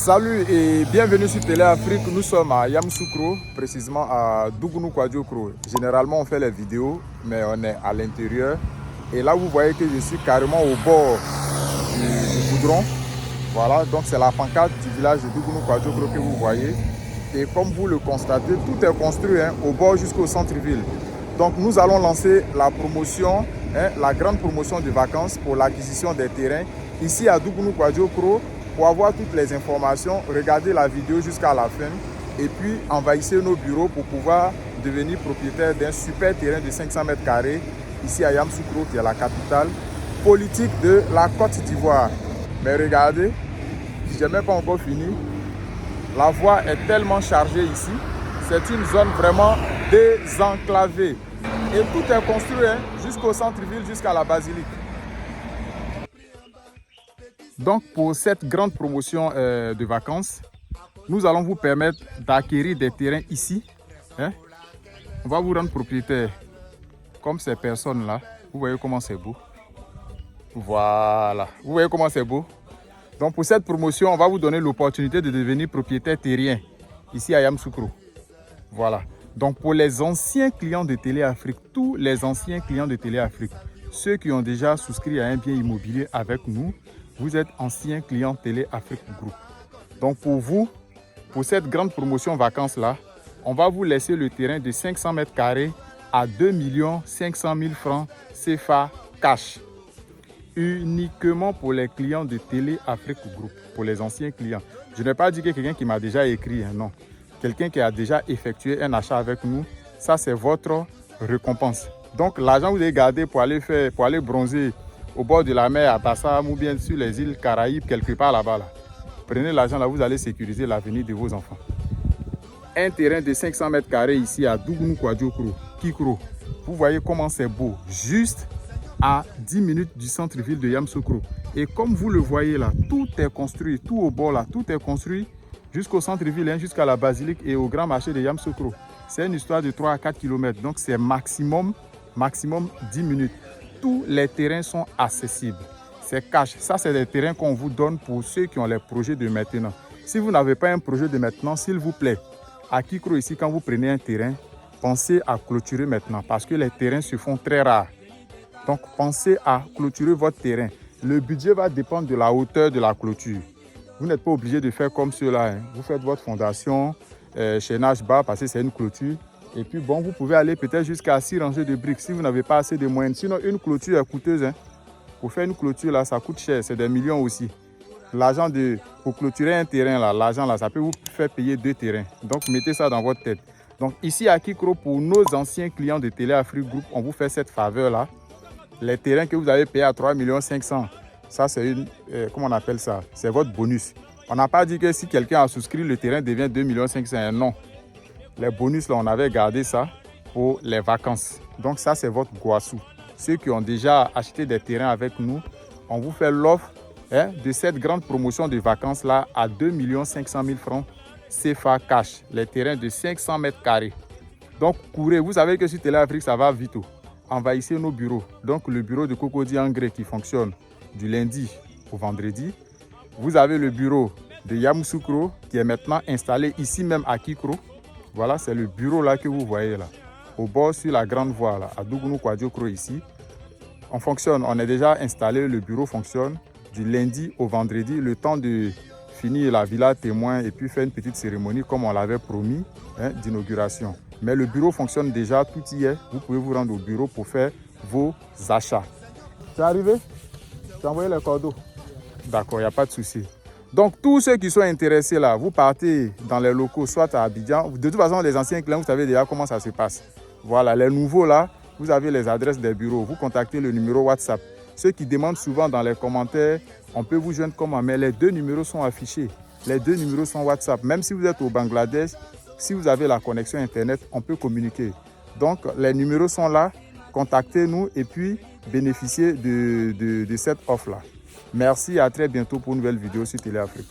Salut et bienvenue sur Télé Afrique. Nous sommes à Yamoussoukro, précisément à Dougonou Kwadjokro. Généralement on fait les vidéos, mais on est à l'intérieur. Et là vous voyez que je suis carrément au bord du goudron. Voilà, donc c'est la pancarte du village de Dougonou Kwadjokro que vous voyez. Et comme vous le constatez, tout est construit au bord jusqu'au centre-ville. Donc nous allons lancer la promotion, la grande promotion de vacances pour l'acquisition des terrains ici à Dougonou Kwadjokro. Pour avoir toutes les informations, regardez la vidéo jusqu'à la fin et puis envahissez nos bureaux pour pouvoir devenir propriétaire d'un super terrain de 500 mètres carrés ici à Yamoussoukro, qui est la capitale politique de la Côte d'Ivoire. Mais regardez, je n'ai même pas encore fini. La voie est tellement chargée ici. C'est une zone vraiment désenclavée. Et tout est construit jusqu'au centre-ville, jusqu'à la basilique. Donc pour cette grande promotion de vacances, nous allons vous permettre d'acquérir des terrains ici. On va vous rendre propriétaire comme ces personnes-là. Vous voyez comment c'est beau. Voilà, vous voyez comment c'est beau. Donc pour cette promotion, on va vous donner l'opportunité de devenir propriétaire terrien ici à Yamoussoukro. Voilà. Donc pour les anciens clients de Télé Afrique, tous les anciens clients de Télé Afrique, ceux qui ont déjà souscrit à un bien immobilier avec nous, vous êtes anciens clients Télé Afrique Group. Donc pour vous, pour cette grande promotion vacances-là, on va vous laisser le terrain de 500 mètres carrés à 2 500 000 francs CFA cash. Uniquement pour les clients de Télé Afrique Group, pour les anciens clients. Je n'ai pas dit que quelqu'un qui m'a déjà écrit, non. Quelqu'un qui a déjà effectué un achat avec nous, ça c'est votre récompense. Donc l'argent vous avez gardé pour aller bronzer au bord de la mer à Bassam ou bien sur les îles Caraïbes, quelque part là-bas. Prenez l'argent là, vous allez sécuriser l'avenir de vos enfants. Un terrain de 500 mètres carrés ici à Dougonou Kwadjokro, Kikro. Vous voyez comment c'est beau, juste à 10 minutes du centre-ville de Yamoussoukro. Et comme vous le voyez là, tout est construit, tout au bord là, tout est construit jusqu'au centre-ville, jusqu'à la basilique et au grand marché de Yamoussoukro. C'est une histoire de 3 à 4 km, donc c'est maximum 10 minutes. Tous les terrains sont accessibles. C'est cash. Ça, c'est des terrains qu'on vous donne pour ceux qui ont les projets de maintenant. Si vous n'avez pas un projet de maintenant, s'il vous plaît, à Kikro ici, quand vous prenez un terrain, pensez à clôturer maintenant parce que les terrains se font très rares. Donc, pensez à clôturer votre terrain. Le budget va dépendre de la hauteur de la clôture. Vous n'êtes pas obligé de faire comme cela. Vous faites votre fondation, chaînage bas parce que c'est une clôture. Et puis bon, vous pouvez aller peut-être jusqu'à 6 rangées de briques si vous n'avez pas assez de moyens. Sinon, une clôture est coûteuse. Pour faire une clôture, là, ça coûte cher. C'est des millions aussi. L'argent pour clôturer un terrain, là, l'argent, là, ça peut vous faire payer 2 terrains. Donc, mettez ça dans votre tête. Donc, ici à Kikro, pour nos anciens clients de Télé Afrique Group, on vous fait cette faveur-là. Les terrains que vous avez payés à 3 500 000, ça, c'est une... comment on appelle ça? C'est votre bonus. On n'a pas dit que si quelqu'un a souscrit, le terrain devient 2 500 000. Non. Les bonus, là, on avait gardé ça pour les vacances. Donc ça, c'est votre goassou. Ceux qui ont déjà acheté des terrains avec nous, on vous fait l'offre de cette grande promotion de vacances-là à 2 500 000 francs CFA cash. Les terrains de 500 mètres carrés. Donc courez, vous savez que sur Télé Afrique, ça va vite. Envahissez nos bureaux. Donc le bureau de Cocody Engrais qui fonctionne du lundi au vendredi. Vous avez le bureau de Yamoussoukro qui est maintenant installé ici même à Kikro. Voilà, c'est le bureau là que vous voyez là, au bord sur la grande voie là, à Dougonou Kwadjokro ici. On fonctionne, on est déjà installé, le bureau fonctionne du lundi au vendredi, le temps de finir la villa témoin et puis faire une petite cérémonie comme on l'avait promis d'inauguration. Mais le bureau fonctionne déjà, tout y est. Vous pouvez vous rendre au bureau pour faire vos achats. C'est arrivé? Tu as envoyé les cordeaux? D'accord, il n'y a pas de souci. Donc, tous ceux qui sont intéressés là, vous partez dans les locaux, soit à Abidjan. De toute façon, les anciens clients, vous savez déjà comment ça se passe. Voilà, les nouveaux là, vous avez les adresses des bureaux. Vous contactez le numéro WhatsApp. Ceux qui demandent souvent dans les commentaires, on peut vous joindre comment? Mais les 2 numéros sont affichés. Les 2 numéros sont WhatsApp. Même si vous êtes au Bangladesh, si vous avez la connexion Internet, on peut communiquer. Donc, les numéros sont là. Contactez-nous et puis bénéficiez de cette offre-là. Merci, à très bientôt pour une nouvelle vidéo sur Télé Afrique.